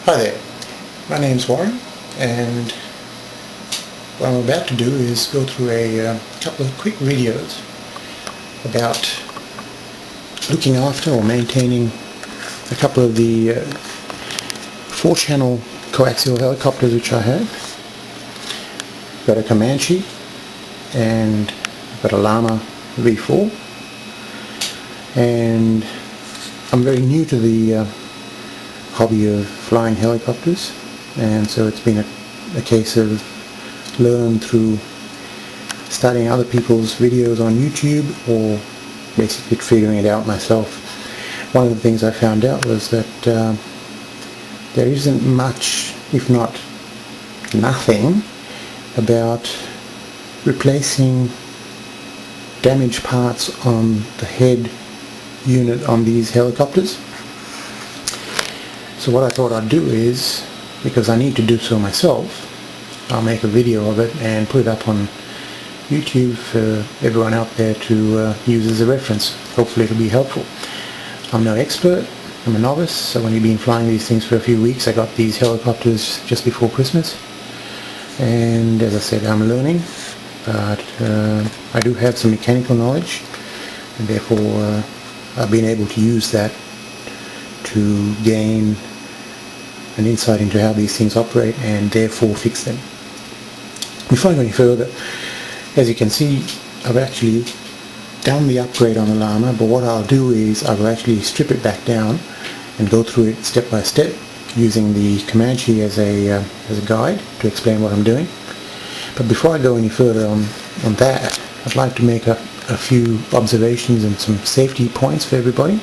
Hi there, my name's Warren, and what I'm about to do is go through a couple of quick videos about looking after or maintaining a couple of the 4-channel coaxial helicopters which I have. I've got a Comanche and I've got a Lama V4, and I'm very new to the hobby of flying helicopters, and so it's been a case of learn through studying other people's videos on YouTube or basically figuring it out myself. One of the things I found out was that there isn't much, if not nothing, about replacing damaged parts on the head unit on these helicopters. So what I thought I'd do is, because I need to do so myself, I'll make a video of it and put it up on YouTube for everyone out there to use as a reference. Hopefully it'll be helpful. I'm no expert, I'm a novice. I've only been flying these things for a few weeks. I got these helicopters just before Christmas, and as I said, I'm learning, but I do have some mechanical knowledge, and therefore I've been able to use that to gain an insight into how these things operate and therefore fix them. Before I go any further, as you can see, I've actually done the upgrade on the Lama, but what I'll do is I will actually strip it back down and go through it step by step using the Comanche as a guide to explain what I'm doing. But before I go any further on that, I'd like to make a few observations and some safety points for everybody.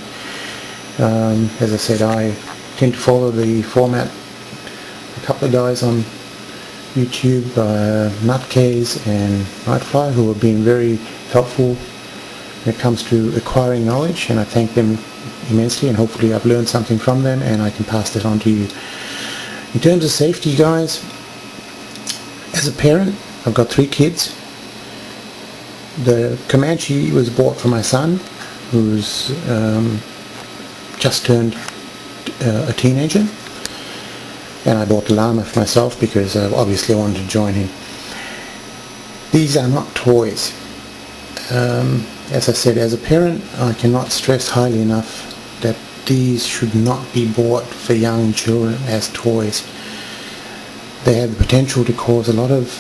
As I said, I tend to follow the format a couple of guys on YouTube, Nutcase and Nightfly, who have been very helpful when it comes to acquiring knowledge, and I thank them immensely, and hopefully I've learned something from them and I can pass that on to you. In terms of safety, guys, as a parent, I've got 3 kids. The Comanche was bought for my son, who's just turned a teenager, and I bought the Lama for myself because obviously I wanted to join him. These are not toys. As I said, as a parent, I cannot stress highly enough that these should not be bought for young children as toys. They have the potential to cause a lot of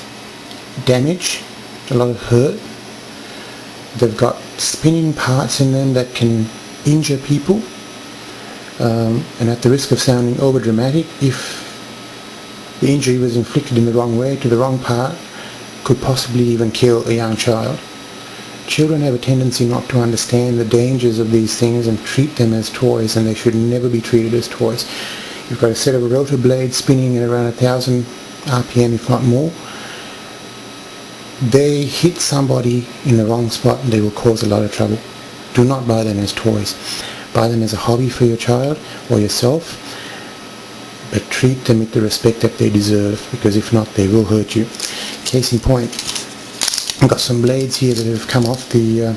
damage, a lot of hurt. They've got spinning parts in them that can injure people. And at the risk of sounding over dramatic, if the injury was inflicted in the wrong way to the wrong part, could possibly even kill a young child. Children have a tendency not to understand the dangers of these things and treat them as toys, and they should never be treated as toys. You've got a set of rotor blades spinning at around 1,000 RPM, if not more. They hit somebody in the wrong spot and they will cause a lot of trouble. Do not buy them as toys. Buy them as a hobby for your child or yourself, but treat them with the respect that they deserve, because if not, they will hurt you. Case in point, I've got some blades here that have come off the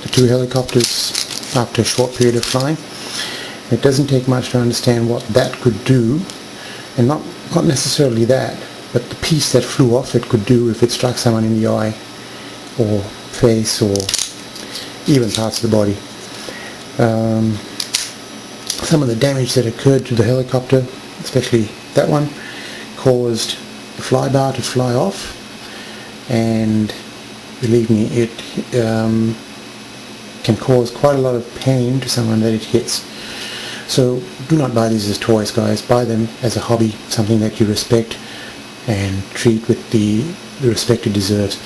2 helicopters after a short period of flying. It doesn't take much to understand what that could do, and not necessarily that, but the piece that flew off it could do if it struck someone in the eye or face or even parts of the body. Some of the damage that occurred to the helicopter, especially that one, caused the flybar to fly off, and believe me, it can cause quite a lot of pain to someone that it hits. So do not buy these as toys, guys. Buy them as a hobby, something that you respect and treat with the respect it deserves.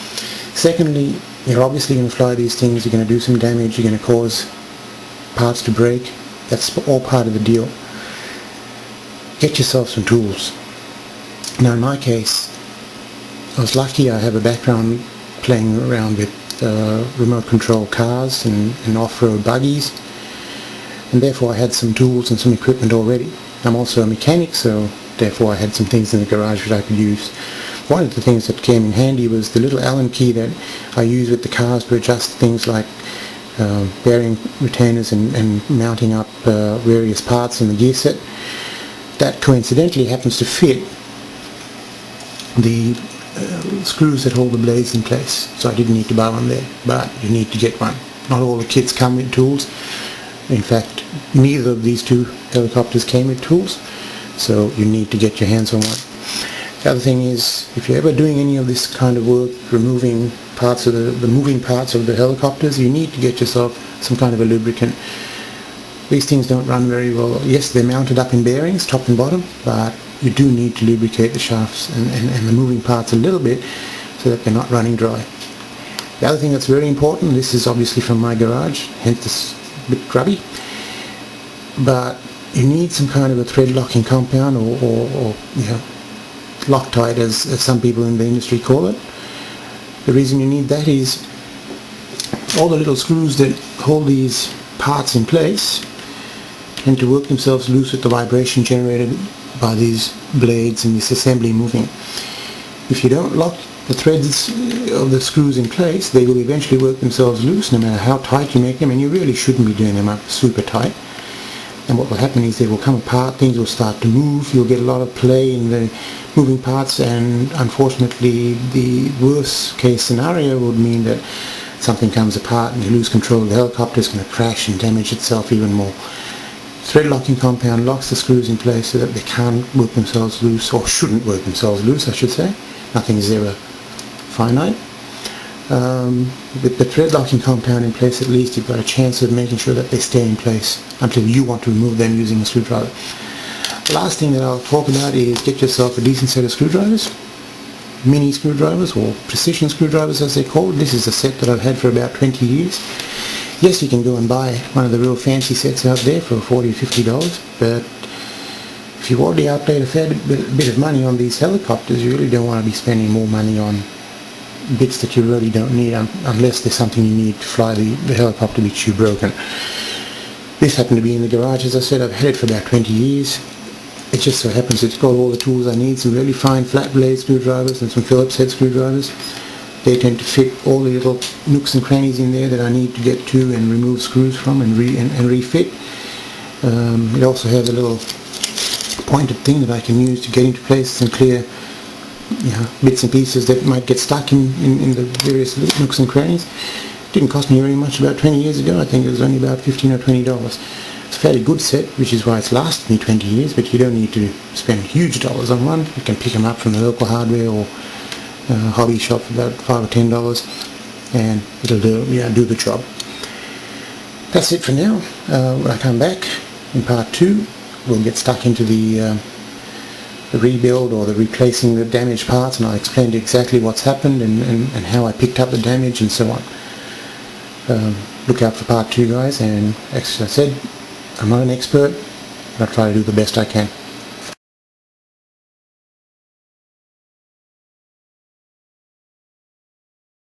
Secondly, you're obviously going to fly these things, you're going to do some damage, you're going to cause parts to break. That's all part of the deal. Get yourself some tools. Now in my case, I was lucky. I have a background playing around with remote control cars and off-road buggies, and therefore I had some tools and some equipment already. I'm also a mechanic, so therefore I had some things in the garage that I could use. One of the things that came in handy was the little Allen key that I use with the cars to adjust things like bearing retainers and mounting up various parts in the gear set. that coincidentally happens to fit the screws that hold the blades in place. So I didn't need to buy one there, but you need to get one. Not all the kits come with tools. In fact, neither of these two helicopters came with tools, so you need to get your hands on one. The other thing is, if you're ever doing any of this kind of work, removing parts of the moving parts of the helicopters, you need to get yourself some kind of a lubricant. These things don't run very well. Yes, they're mounted up in bearings, top and bottom, but you do need to lubricate the shafts and the moving parts a little bit so that they're not running dry. The other thing that's very important, this is obviously from my garage, hence this bit grubby, but you need some kind of a thread locking compound or you know, Loctite as some people in the industry call it. The reason you need that is all the little screws that hold these parts in place tend to work themselves loose with the vibration generated by these blades and this assembly moving. If you don't lock the threads of the screws in place, they will eventually work themselves loose no matter how tight you make them, and you really shouldn't be doing them up super tight. And what will happen is they will come apart, things will start to move, you'll get a lot of play in the moving parts, and unfortunately the worst case scenario would mean that something comes apart and you lose control of the helicopter. It's going to crash and damage itself even more. Thread locking compound locks the screws in place so that they can't work themselves loose, or shouldn't work themselves loose I should say. Nothing is ever finite. With the thread locking compound in place, at least you've got a chance of making sure that they stay in place until you want to remove them using a screwdriver. The last thing that I'll talk about is get yourself a decent set of screwdrivers. Mini screwdrivers, or precision screwdrivers as they're called. This is a set that I've had for about 20 years. Yes, you can go and buy one of the real fancy sets out there for $40 or $50, but if you've already outlaid a fair bit of money on these helicopters, you really don't want to be spending more money on bits that you really don't need, unless there's something you need to fly the helicopter which you've broken. This happened to be in the garage. As I said, I've had it for about 20 years. It just so happens it's got all the tools I need, some really fine flat blade screwdrivers and some Phillips head screwdrivers. They tend to fit all the little nooks and crannies in there that I need to get to and remove screws from and refit. It also has a little pointed thing that I can use to get into place and clear, you know, bits and pieces that might get stuck in the various nooks and crannies. It didn't cost me very much about 20 years ago. I think it was only about $15 or $20. It's a fairly good set, which is why it's lasted me 20 years, but you don't need to spend huge dollars on one. You can pick them up from the local hardware or hobby shop for about $5 or $10, and it'll do the job. That's it for now. When I come back in part 2, we'll get stuck into the rebuild or the replacing the damaged parts, and I'll explain to you exactly what's happened and how I picked up the damage and so on. Look out for part 2, guys, and as I said, I'm not an expert, but I'll try to do the best I can.